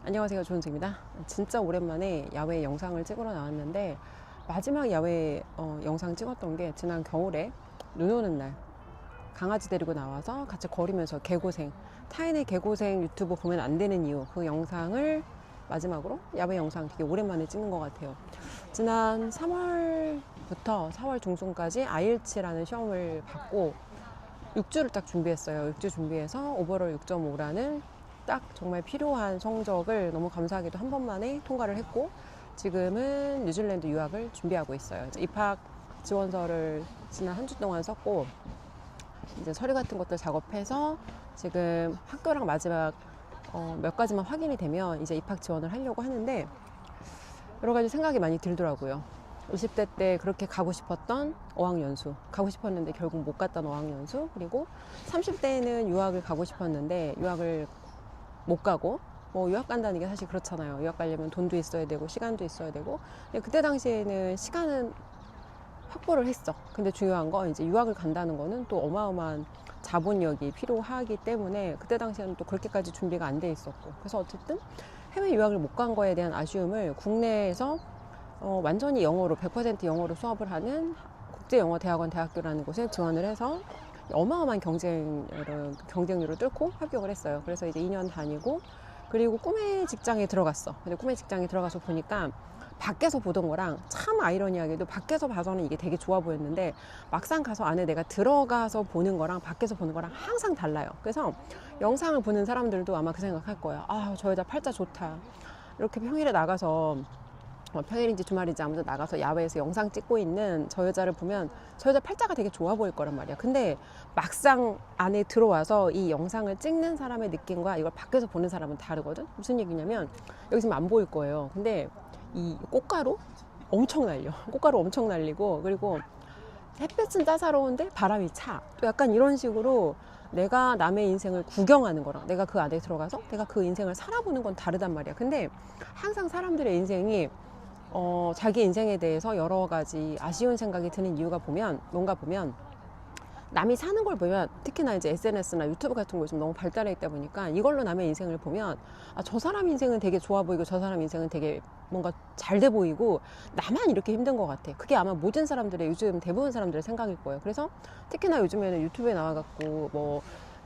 안녕하세요, 조은수입니다. 진짜 오랜만에 야외 영상을 찍으러 나왔는데 마지막 야외 영상 찍었던 게 지난 겨울에 눈 오는 날 강아지 데리고 나와서 같이 걸으면서 개고생, 타인의 개고생 유튜브 보면 안 되는 이유, 그 영상을 마지막으로 야외 영상 되게 오랜만에 찍는 것 같아요. 지난 3월부터 4월 중순까지 IELTS라는 시험을 받고 6주를 딱 준비했어요. 6주 준비해서 오버롤 6.5라는 딱 정말 필요한 성적을 너무 감사하게도 한 번만에 통과를 했고, 지금은 뉴질랜드 유학을 준비하고 있어요. 입학 지원서를 지난 한 주 동안 썼고, 이제 서류 같은 것들 작업해서 지금 학교랑 마지막 몇 가지만 확인이 되면 이제 입학 지원을 하려고 하는데, 여러 가지 생각이 많이 들더라고요. 20대 때 그렇게 가고 싶었던 어학연수, 가고 싶었는데 결국 못 갔던 어학연수, 그리고 30대에는 유학을 가고 싶었는데 유학을 못 가고, 뭐 유학 간다는 게 사실 그렇잖아요. 유학 가려면 돈도 있어야 되고 시간도 있어야 되고. 근데 그때 당시에는 시간은 확보를 했어. 근데 중요한 건 이제 유학을 간다는 거는 또 어마어마한 자본력이 필요하기 때문에 그때 당시에는 또 그렇게까지 준비가 안 돼 있었고, 그래서 어쨌든 해외 유학을 못 간 거에 대한 아쉬움을 국내에서 완전히 영어로 100% 영어로 수업을 하는 국제영어대학원 대학교라는 곳에 지원을 해서 어마어마한 경쟁률을 뚫고 합격을 했어요. 그래서 이제 2년 다니고, 그리고 꿈의 직장에 들어갔어. 근데 꿈의 직장에 들어가서 보니까 밖에서 보던 거랑 참 아이러니하게도 밖에서 봐서는 이게 되게 좋아 보였는데, 막상 가서 안에 내가 들어가서 보는 거랑 밖에서 보는 거랑 항상 달라요. 그래서 영상을 보는 사람들도 아마 그 생각할 거야. 아, 저 여자 팔자 좋다. 이렇게 평일에 나가서, 평일인지 주말인지 아무튼 나가서 야외에서 영상 찍고 있는 저 여자를 보면 저 여자 팔자가 되게 좋아 보일 거란 말이야. 근데 막상 안에 들어와서 이 영상을 찍는 사람의 느낌과 이걸 밖에서 보는 사람은 다르거든. 무슨 얘기냐면, 여기 지금 안 보일 거예요. 근데 이 꽃가루 엄청 날려. 꽃가루 엄청 날리고, 그리고 햇볕은 따사로운데 바람이 차. 또 약간 이런 식으로 내가 남의 인생을 구경하는 거랑 내가 그 안에 들어가서 내가 그 인생을 살아보는 건 다르단 말이야. 근데 항상 사람들의 인생이 자기 인생에 대해서 여러 가지 아쉬운 생각이 드는 이유가 뭔가 보면 남이 사는 걸 보면, 특히나 이제 SNS나 유튜브 같은 거 좀 너무 발달해 있다 보니까 이걸로 남의 인생을 보면, 아, 저 사람 인생은 되게 좋아 보이고 저 사람 인생은 되게 뭔가 잘 돼 보이고 나만 이렇게 힘든 것 같아. 그게 아마 모든 사람들의, 요즘 대부분 사람들의 생각일 거예요. 그래서 특히나 요즘에는 유튜브에 나와갖고 뭐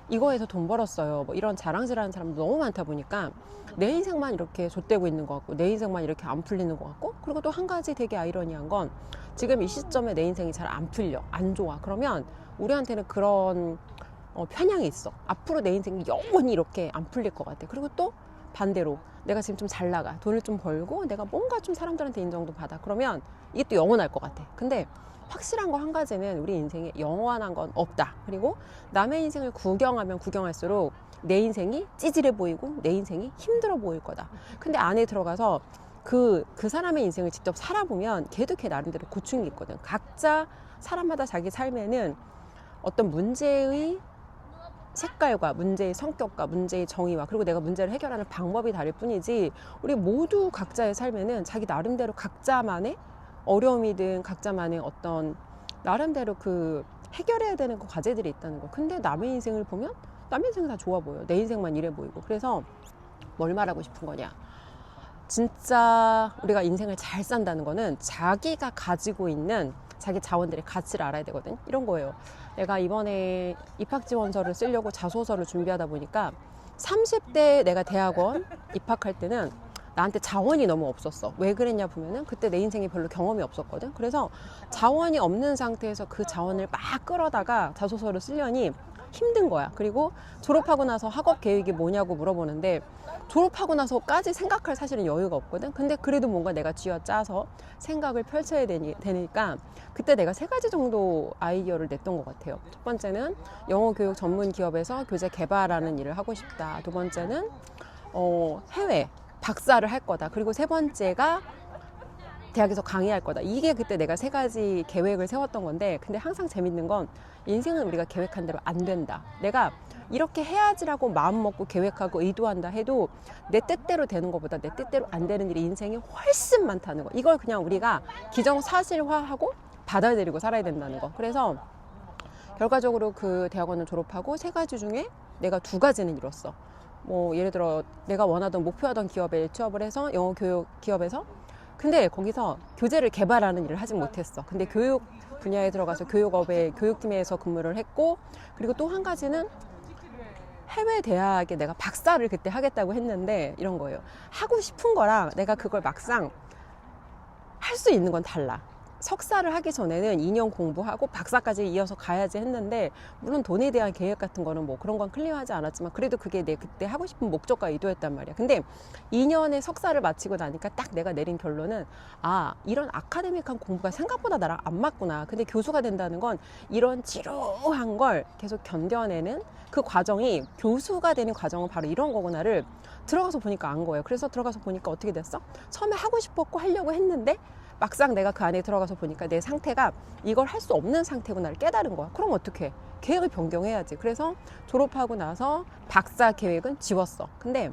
이거에서 돈 벌었어요, 뭐 이런 자랑질하는 사람도 너무 많다 보니까 내 인생만 이렇게 좆되고 있는 것 같고 내 인생만 이렇게 안 풀리는 것 같고, 그리고 또 한 가지 되게 아이러니한 건 지금 이 시점에 내 인생이 잘 안 풀려, 안 좋아. 그러면 우리한테는 그런 편향이 있어. 앞으로 내 인생이 영원히 이렇게 안 풀릴 것 같아. 그리고 또 반대로 내가 지금 좀 잘 나가, 돈을 좀 벌고 내가 뭔가 좀 사람들한테 인정도 받아. 그러면 이게 또 영원할 것 같아. 근데 확실한 거 한 가지는 우리 인생에 영원한 건 없다. 그리고 남의 인생을 구경하면 구경할수록 내 인생이 찌질해 보이고 내 인생이 힘들어 보일 거다. 근데 안에 들어가서 그 사람의 인생을 직접 살아보면 걔도 걔 나름대로 고충이 있거든. 각자 사람마다 자기 삶에는 어떤 문제의 색깔과 문제의 성격과 문제의 정의와, 그리고 내가 문제를 해결하는 방법이 다를 뿐이지, 우리 모두 각자의 삶에는 자기 나름대로 각자만의 어려움이든 각자만의 어떤 나름대로 그 해결해야 되는 그 과제들이 있다는 거. 근데 남의 인생을 보면 남의 인생은 다 좋아 보여. 내 인생만 이래 보이고. 그래서 뭘 말하고 싶은 거냐, 진짜 우리가 인생을 잘 산다는 거는 자기가 가지고 있는 자기 자원들의 가치를 알아야 되거든. 이런 거예요. 내가 이번에 입학 지원서를 쓰려고 자소서를 준비하다 보니까 30대 내가 대학원 입학할 때는 나한테 자원이 너무 없었어. 왜 그랬냐 보면은 그때 내 인생에 별로 경험이 없었거든. 그래서 자원이 없는 상태에서 그 자원을 막 끌어다가 자소서를 쓰려니 힘든 거야. 그리고 졸업하고 나서 학업 계획이 뭐냐고 물어보는데 졸업하고 나서까지 생각할 사실은 여유가 없거든. 근데 그래도 뭔가 내가 쥐어짜서 생각을 펼쳐야 되니까 그때 내가 3가지 정도 아이디어를 냈던 것 같아요. 첫 번째는 영어 교육 전문 기업에서 교재 개발하는 일을 하고 싶다. 두 번째는 해외 박사를 할 거다. 그리고 3번째가 대학에서 강의할 거다. 이게 그때 내가 3가지 계획을 세웠던 건데, 근데 항상 재밌는 건 인생은 우리가 계획한 대로 안 된다. 내가 이렇게 해야지라고 마음 먹고 계획하고 의도한다 해도 내 뜻대로 되는 것보다 내 뜻대로 안 되는 일이 인생에 훨씬 많다는 거. 이걸 그냥 우리가 기정사실화하고 받아들이고 살아야 된다는 거. 그래서 결과적으로 그 대학원을 졸업하고 3가지 중에 내가 2가지는 이뤘어. 뭐 예를 들어 내가 원하던 목표하던 기업에 취업을 해서 영어 교육 기업에서, 근데 거기서 교재를 개발하는 일을 하진 못했어. 근데 교육 분야에 들어가서 교육업의 교육팀에서 근무를 했고, 그리고 또 한 가지는 해외 대학에 내가 박사를 그때 하겠다고 했는데 이런 거예요. 하고 싶은 거랑 내가 그걸 막상 할 수 있는 건 달라. 석사를 하기 전에는 2년 공부하고 박사까지 이어서 가야지 했는데, 물론 돈에 대한 계획 같은 거는 뭐 그런 건 클리어하지 않았지만 그래도 그게 내 그때 하고 싶은 목적과 의도였단 말이야. 근데 2년의 석사를 마치고 나니까 딱 내가 내린 결론은, 아, 이런 아카데믹한 공부가 생각보다 나랑 안 맞구나. 근데 교수가 된다는 건 이런 지루한 걸 계속 견뎌내는 그 과정이, 교수가 되는 과정은 바로 이런 거구나를 들어가서 보니까 안 거예요. 그래서 들어가서 보니까 어떻게 됐어? 처음에 하고 싶었고 하려고 했는데 막상 내가 그 안에 들어가서 보니까 내 상태가 이걸 할 수 없는 상태구나를 깨달은 거야. 그럼 어떡해? 계획을 변경해야지. 그래서 졸업하고 나서 박사 계획은 지웠어. 근데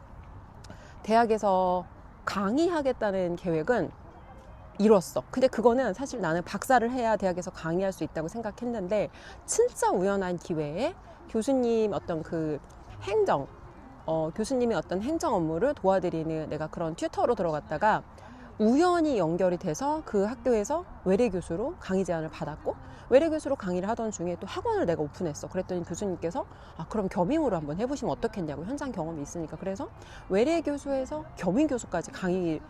대학에서 강의하겠다는 계획은 이뤘어. 근데 그거는 사실 나는 박사를 해야 대학에서 강의할 수 있다고 생각했는데, 진짜 우연한 기회에 교수님 어떤 그 행정, 교수님의 어떤 행정 업무를 도와드리는, 내가 그런 튜터로 들어갔다가 우연히 연결이 돼서 그 학교에서 외래 교수로 강의 제안을 받았고, 외래 교수로 강의를 하던 중에 또 학원을 내가 오픈했어. 그랬더니 교수님께서, 아, 그럼 겸임으로 한번 해보시면 어떻겠냐고, 현장 경험이 있으니까. 그래서 외래 교수에서 겸임 교수까지 강의를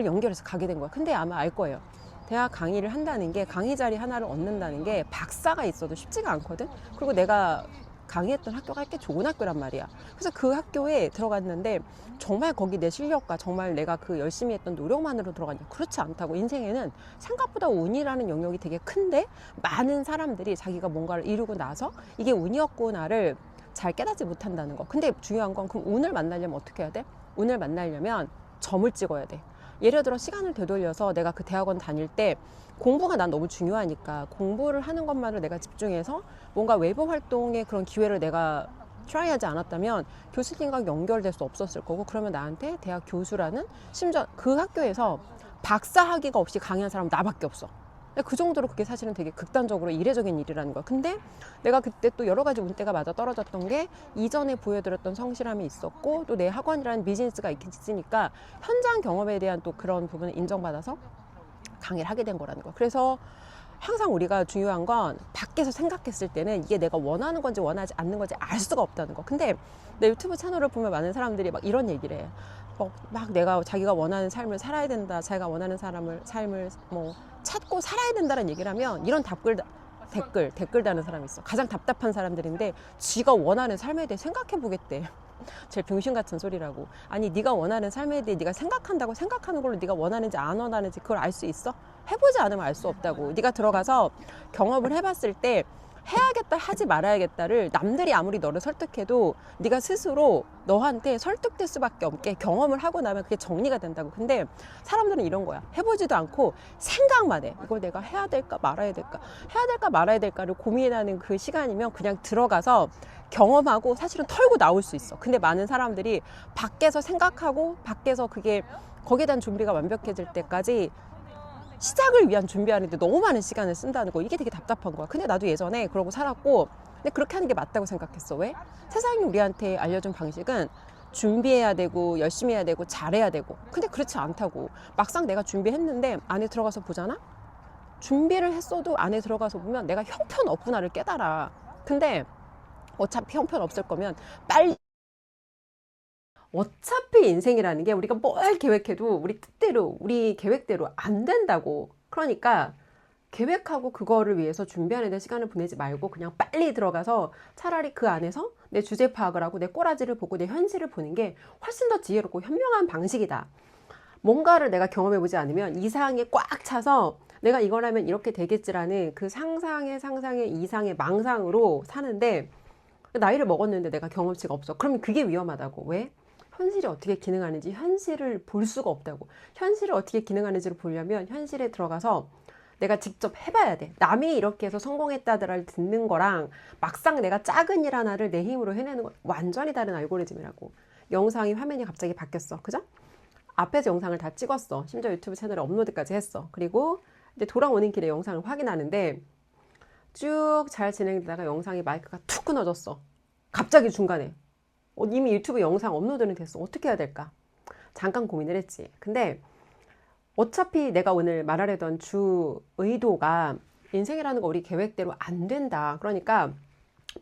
연결해서 가게 된 거야. 근데 아마 알 거예요. 대학 강의를 한다는 게, 강의 자리 하나를 얻는다는 게 박사가 있어도 쉽지가 않거든. 그리고 내가 강의했던 학교가 꽤 좋은 학교란 말이야. 그래서 그 학교에 들어갔는데 정말 거기 내 실력과 정말 내가 그 열심히 했던 노력만으로 들어갔냐? 그렇지 않다고. 인생에는 생각보다 운이라는 영역이 되게 큰데, 많은 사람들이 자기가 뭔가를 이루고 나서 이게 운이었구나를 잘 깨닫지 못한다는 거. 근데 중요한 건, 그럼 운을 만나려면 어떻게 해야 돼? 운을 만나려면 점을 찍어야 돼. 예를 들어 시간을 되돌려서 내가 그 대학원 다닐 때 공부가 난 너무 중요하니까 공부를 하는 것만으로 내가 집중해서 뭔가 외부 활동의 그런 기회를 내가 트라이하지 않았다면 교수님과 연결될 수 없었을 거고, 그러면 나한테 대학 교수라는, 심지어 그 학교에서 박사 학위가 없이 강의한 사람은 나밖에 없어. 그 정도로 그게 사실은 되게 극단적으로 이례적인 일이라는 거야. 근데 내가 그때 또 여러 가지 운대가 맞아 떨어졌던 게, 이전에 보여드렸던 성실함이 있었고 또 내 학원이라는 비즈니스가 있으니까 현장 경험에 대한 또 그런 부분을 인정받아서 강의를 하게 된 거라는 거야. 그래서 항상 우리가 중요한 건, 밖에서 생각했을 때는 이게 내가 원하는 건지 원하지 않는 건지 알 수가 없다는 거. 근데 내 유튜브 채널을 보면 많은 사람들이 막 이런 얘기를 해. 막 내가 자기가 원하는 삶을 살아야 된다, 자기가 원하는 삶을 뭐 찾고 살아야 된다는 얘기를 하면, 이런 댓글 다는 사람이 있어. 가장 답답한 사람들인데 지가 원하는 삶에 대해 생각해 보겠대. 제일 병신 같은 소리라고. 아니, 네가 원하는 삶에 대해 네가 생각한다고, 생각하는 걸로 네가 원하는지 안 원하는지 그걸 알 수 있어? 해보지 않으면 알 수 없다고. 네가 들어가서 경험을 해봤을 때 해야겠다 하지 말아야겠다를 남들이 아무리 너를 설득해도 네가 스스로 너한테 설득될 수밖에 없게 경험을 하고 나면 그게 정리가 된다고. 근데 사람들은 이런 거야. 해보지도 않고 생각만 해. 이걸 내가 해야 될까 말아야 될까, 해야 될까 말아야 될까를 고민하는 그 시간이면 그냥 들어가서 경험하고 사실은 털고 나올 수 있어. 근데 많은 사람들이 밖에서 생각하고 밖에서 그게 거기에 대한 준비가 완벽해질 때까지 시작을 위한 준비하는데 너무 많은 시간을 쓴다는 거. 이게 되게 답답한 거야. 근데 나도 예전에 그러고 살았고, 근데 그렇게 하는 게 맞다고 생각했어. 왜? 세상이 우리한테 알려준 방식은 준비해야 되고 열심히 해야 되고 잘해야 되고, 근데 그렇지 않다고. 막상 내가 준비했는데 안에 들어가서 보잖아? 준비를 했어도 안에 들어가서 보면 내가 형편없구나를 깨달아. 근데 어차피 형편없을 거면 빨리, 어차피 인생이라는 게 우리가 뭘 계획해도 우리 뜻대로, 우리 계획대로 안 된다고. 그러니까 계획하고 그거를 위해서 준비하는 데 시간을 보내지 말고 그냥 빨리 들어가서 차라리 그 안에서 내 주제 파악을 하고 내 꼬라지를 보고 내 현실을 보는 게 훨씬 더 지혜롭고 현명한 방식이다. 뭔가를 내가 경험해보지 않으면 이상에 꽉 차서 내가 이걸 하면 이렇게 되겠지라는 그 상상의 이상의 망상으로 사는데, 나이를 먹었는데 내가 경험치가 없어. 그러면 그게 위험하다고. 왜? 현실이 어떻게 기능하는지 현실을 볼 수가 없다고. 현실을 어떻게 기능하는지를 보려면 현실에 들어가서 내가 직접 해봐야 돼. 남이 이렇게 해서 성공했다더라 듣는 거랑 막상 내가 작은 일 하나를 내 힘으로 해내는 건 완전히 다른 알고리즘이라고. 영상이 화면이 갑자기 바뀌었어. 그죠? 앞에서 영상을 다 찍었어. 심지어 유튜브 채널에 업로드까지 했어. 그리고 이제 돌아오는 길에 영상을 확인하는데 쭉 잘 진행되다가 영상이 마이크가 툭 끊어졌어. 갑자기 중간에. 이미 유튜브 영상 업로드는 됐어. 어떻게 해야 될까? 잠깐 고민을 했지. 근데 어차피 내가 오늘 말하려던 주 의도가 인생이라는 거 우리 계획대로 안 된다. 그러니까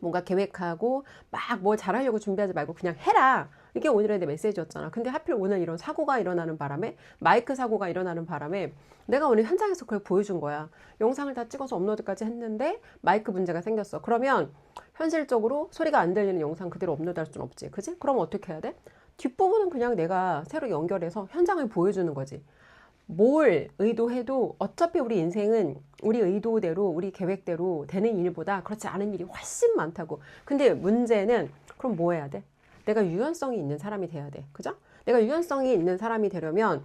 뭔가 계획하고 막 뭘 잘하려고 준비하지 말고 그냥 해라. 이게 오늘의 내 메시지였잖아. 근데 하필 오늘 이런 사고가 일어나는 바람에, 마이크 사고가 일어나는 바람에 내가 오늘 현장에서 그걸 보여준 거야. 영상을 다 찍어서 업로드까지 했는데 마이크 문제가 생겼어. 그러면 현실적으로 소리가 안 들리는 영상 그대로 업로드할 수는 없지. 그지? 그럼 어떻게 해야 돼? 뒷부분은 그냥 내가 새로 연결해서 현장을 보여주는 거지. 뭘 의도해도 어차피 우리 인생은 우리 의도대로 우리 계획대로 되는 일보다 그렇지 않은 일이 훨씬 많다고. 근데 문제는 그럼 뭐 해야 돼? 내가 유연성이 있는 사람이 돼야 돼. 그죠? 내가 유연성이 있는 사람이 되려면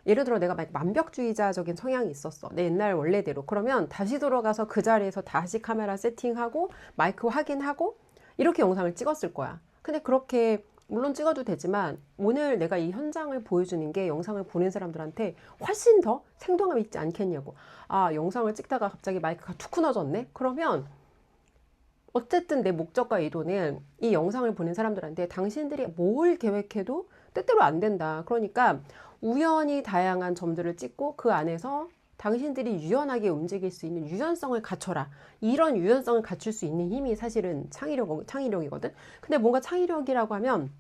예를 들어 내가 완벽주의자적인 성향이 있었어. 내 옛날 원래대로. 그러면 다시 돌아가서 그 자리에서 다시 카메라 세팅하고 마이크 확인하고 이렇게 영상을 찍었을 거야. 근데 그렇게 물론 찍어도 되지만 오늘 내가 이 현장을 보여주는 게 영상을 보는 사람들한테 훨씬 더 생동감 있지 않겠냐고. 아, 영상을 찍다가 갑자기 마이크가 툭 끊어졌네? 그러면 어쨌든 내 목적과 의도는 이 영상을 보는 사람들한테 당신들이 뭘 계획해도 뜻대로 안 된다. 그러니까 우연히 다양한 점들을 찍고 그 안에서 당신들이 유연하게 움직일 수 있는 유연성을 갖춰라. 이런 유연성을 갖출 수 있는 힘이 사실은 창의력이거든. 근데 뭔가 창의력이라고 하면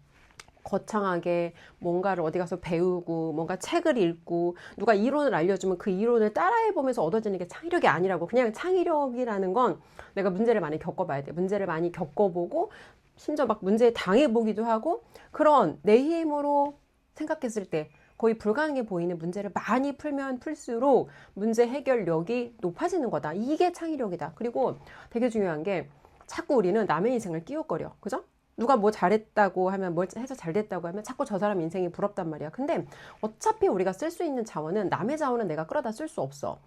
거창하게 뭔가를 어디 가서 배우고 뭔가 책을 읽고 누가 이론을 알려주면 그 이론을 따라해보면서 얻어지는 게 창의력이 아니라고. 그냥 창의력이라는 건 내가 문제를 많이 겪어봐야 돼. 문제를 많이 겪어보고 심지어 막 문제에 당해보기도 하고 그런 내 힘으로 생각했을 때 거의 불가능해 보이는 문제를 많이 풀면 풀수록 문제 해결력이 높아지는 거다. 이게 창의력이다. 그리고 되게 중요한 게 자꾸 우리는 남의 인생을 끼웃거려. 그죠? 누가 뭐 잘했다고 하면 뭘 해서 잘 됐다고 하면 자꾸 저 사람 인생이 부럽단 말이야. 근데 어차피 우리가 쓸 수 있는 자원은 남의 자원은 내가 끌어다 쓸 수 없어.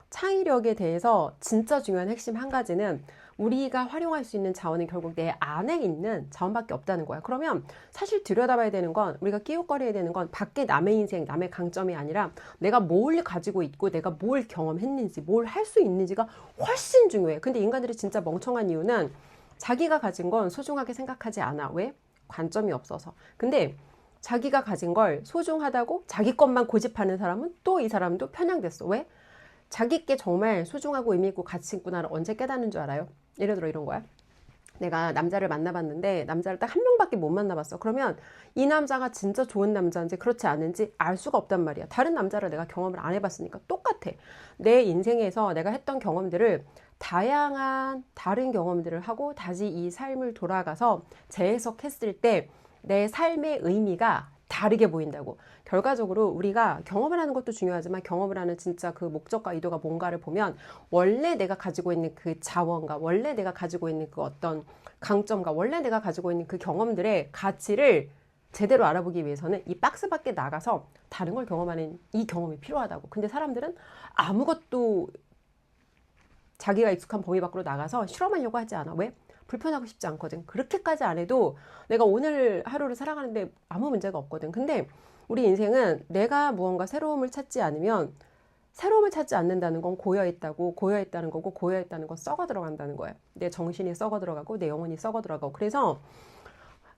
창의력에 대해서 진짜 중요한 핵심 한 가지는 우리가 활용할 수 있는 자원은 결국 내 안에 있는 자원밖에 없다는 거야. 그러면 사실 들여다봐야 되는 건 우리가 끼웃거려야 되는 건 밖에 남의 인생, 남의 강점이 아니라 내가 뭘 가지고 있고 내가 뭘 경험했는지 뭘 할 수 있는지가 훨씬 중요해. 근데 인간들이 진짜 멍청한 이유는 자기가 가진 건 소중하게 생각하지 않아. 왜? 관점이 없어서. 근데 자기가 가진 걸 소중하다고 자기 것만 고집하는 사람은 또 이 사람도 편향됐어. 왜? 자기께 정말 소중하고 의미 있고 가치 있구나를 언제 깨닫는 줄 알아요? 예를 들어 이런 거야. 내가 남자를 만나봤는데 남자를 딱 한 명밖에 못 만나봤어. 그러면 이 남자가 진짜 좋은 남자인지 그렇지 않은지 알 수가 없단 말이야. 다른 남자를 내가 경험을 안 해봤으니까 똑같아. 내 인생에서 내가 했던 경험들을 다양한 다른 경험들을 하고 다시 이 삶을 돌아가서 재해석했을 때 내 삶의 의미가 다르게 보인다고. 결과적으로 우리가 경험을 하는 것도 중요하지만 경험을 하는 진짜 그 목적과 의도가 뭔가를 보면 원래 내가 가지고 있는 그 자원과 원래 내가 가지고 있는 그 어떤 강점과 원래 내가 가지고 있는 그 경험들의 가치를 제대로 알아보기 위해서는 이 박스 밖에 나가서 다른 걸 경험하는 이 경험이 필요하다고. 근데 사람들은 아무것도 자기가 익숙한 범위 밖으로 나가서 실험하려고 하지 않아. 왜? 불편하고 싶지 않거든. 그렇게까지 안 해도 내가 오늘 하루를 살아가는데 아무 문제가 없거든. 근데 우리 인생은 내가 무언가 새로움을 찾지 않으면 새로움을 찾지 않는다는 건 고여있다고, 고여있다는 거고, 고여있다는 건 썩어 들어간다는 거예요. 내 정신이 썩어 들어가고 내 영혼이 썩어 들어가고. 그래서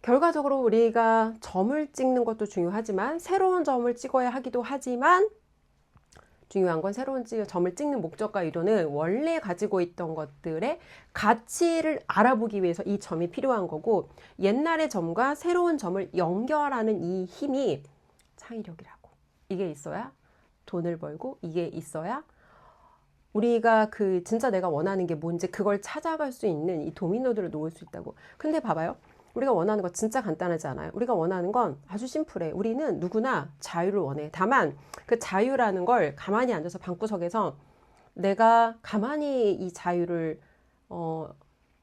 결과적으로 우리가 점을 찍는 것도 중요하지만 새로운 점을 찍어야 하기도 하지만 중요한 건 새로운 점을 찍는 목적과 의도는 원래 가지고 있던 것들의 가치를 알아보기 위해서 이 점이 필요한 거고 옛날의 점과 새로운 점을 연결하는 이 힘이 창의력이라고. 이게 있어야 돈을 벌고 이게 있어야 우리가 그 진짜 내가 원하는 게 뭔지 그걸 찾아갈 수 있는 이 도미노들을 놓을 수 있다고. 근데 봐봐요. 우리가 원하는 거 진짜 간단하지 않아요? 우리가 원하는 건 아주 심플해. 우리는 누구나 자유를 원해. 다만 그 자유라는 걸 가만히 앉아서 방구석에서 내가 가만히 이 자유를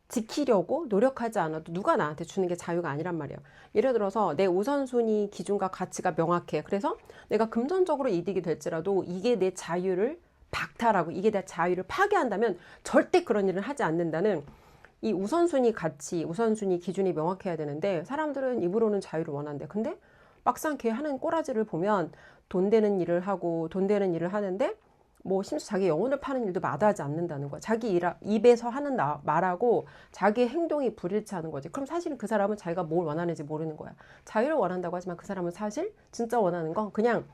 지키려고 노력하지 않아도 누가 나한테 주는 게 자유가 아니란 말이에요. 예를 들어서 내 우선순위 기준과 가치가 명확해. 그래서 내가 금전적으로 이득이 될지라도 이게 내 자유를 박탈하고 이게 내 자유를 파괴한다면 절대 그런 일은 하지 않는다는 이 우선순위 가치, 우선순위 기준이 명확해야 되는데 사람들은 입으로는 자유를 원한대. 근데 막상 걔 하는 꼬라지를 보면 돈 되는 일을 하고 돈 되는 일을 하는데 뭐 심지어 자기 영혼을 파는 일도 마다하지 않는다는 거야. 자기 입에서 하는 말하고 자기 행동이 불일치하는 거지. 그럼 사실은 그 사람은 자기가 뭘 원하는지 모르는 거야. 자유를 원한다고 하지만 그 사람은 사실 진짜 원하는 건 그냥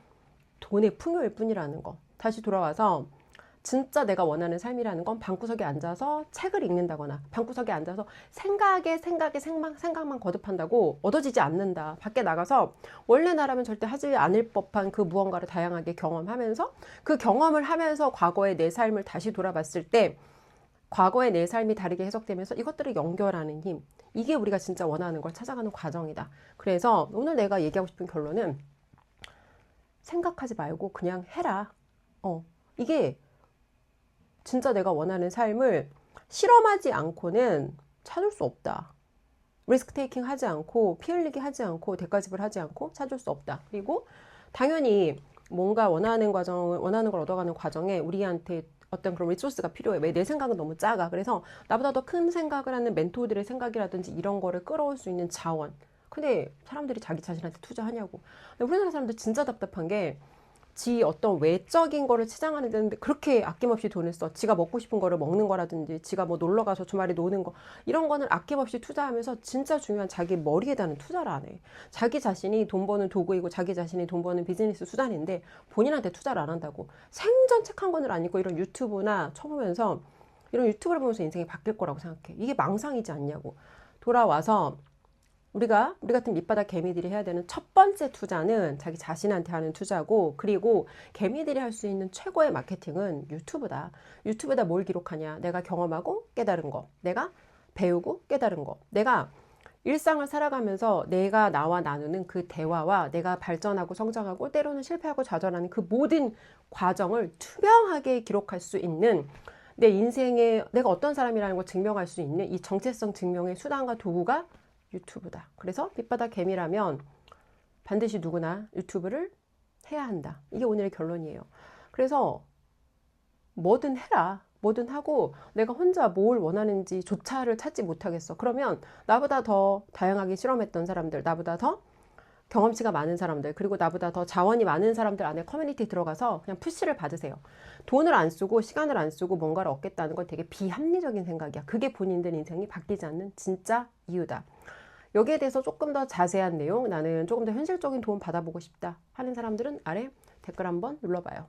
돈의 풍요일 뿐이라는 거. 다시 돌아와서 진짜 내가 원하는 삶이라는 건 방구석에 앉아서 책을 읽는다거나 방구석에 앉아서 생각만 거듭한다고 얻어지지 않는다. 밖에 나가서 원래 나라면 절대 하지 않을 법한 그 무언가를 다양하게 경험하면서 그 경험을 하면서 과거의 내 삶을 다시 돌아봤을 때 과거의 내 삶이 다르게 해석되면서 이것들을 연결하는 힘. 이게 우리가 진짜 원하는 걸 찾아가는 과정이다. 그래서 오늘 내가 얘기하고 싶은 결론은 생각하지 말고 그냥 해라. 이게 진짜 내가 원하는 삶을 실험하지 않고는 찾을 수 없다. 리스크 테이킹 하지 않고 피 흘리기 하지 않고 대가집을 하지 않고 찾을 수 없다. 그리고 당연히 뭔가 원하는 걸 얻어가는 과정에 우리한테 어떤 그런 리소스가 필요해. 왜 내 생각은 너무 작아. 그래서 나보다 더 큰 생각을 하는 멘토들의 생각이라든지 이런 거를 끌어올 수 있는 자원. 근데 사람들이 자기 자신한테 투자하냐고. 근데 우리나라 사람들 진짜 답답한 게 지 어떤 외적인 거를 치장하는 데는데 그렇게 아낌없이 돈을 써. 지가 먹고 싶은 거를 먹는 거라든지 지가 뭐 놀러 가서 주말에 노는 거 이런 거는 아낌없이 투자하면서 진짜 중요한 자기 머리에다는 투자를 안 해. 자기 자신이 돈 버는 도구이고 자기 자신이 돈 버는 비즈니스 수단인데 본인한테 투자를 안 한다고. 생전 책 한 권을 안 읽고 이런 유튜브나 쳐보면서 이런 유튜브를 보면서 인생이 바뀔 거라고 생각해. 이게 망상이지 않냐고. 돌아와서 우리 같은 밑바닥 개미들이 해야 되는 첫 번째 투자는 자기 자신한테 하는 투자고, 그리고 개미들이 할 수 있는 최고의 마케팅은 유튜브다. 유튜브에다 뭘 기록하냐? 내가 경험하고 깨달은 거, 내가 배우고 깨달은 거, 내가 일상을 살아가면서 내가 나와 나누는 그 대화와 내가 발전하고 성장하고 때로는 실패하고 좌절하는 그 모든 과정을 투명하게 기록할 수 있는 내 인생에 내가 어떤 사람이라는 걸 증명할 수 있는 이 정체성 증명의 수단과 도구가 유튜브다. 그래서 밑바닥 개미라면 반드시 누구나 유튜브를 해야 한다. 이게 오늘의 결론이에요. 그래서 뭐든 해라. 뭐든 하고 내가 혼자 뭘 원하는지 조차를 찾지 못하겠어. 그러면 나보다 더 다양하게 실험했던 사람들, 나보다 더 경험치가 많은 사람들, 그리고 나보다 더 자원이 많은 사람들 안에 커뮤니티 들어가서 그냥 푸시를 받으세요. 돈을 안 쓰고 시간을 안 쓰고 뭔가를 얻겠다는 건 되게 비합리적인 생각이야. 그게 본인들 인생이 바뀌지 않는 진짜 이유다. 여기에 대해서 조금 더 자세한 내용, 나는 조금 더 현실적인 도움 받아보고 싶다 하는 사람들은 아래 댓글 한번 눌러봐요.